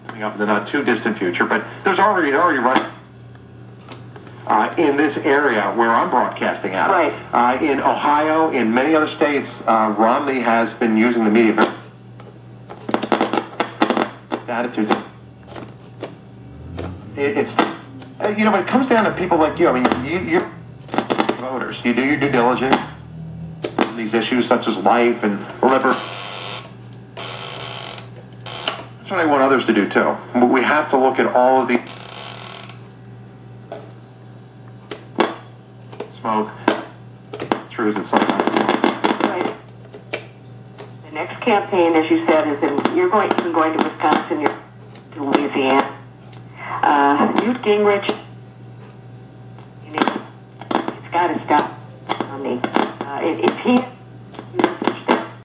coming up in the not too distant future, but there's already running in this area where I'm broadcasting out of. Right. In Ohio, in many other states, Romney has been using the media attitudes. It's you know, when it comes down to people like you, I mean, you're voters. You do your due diligence on these issues such as life and liberty. That's what I want others to do too. We have to look at all of the smoke throughs that sometimes. Right. The next campaign, as you said, is you're going to Wisconsin, you're to Louisiana. Newt Gingrich, it's got to stop. If he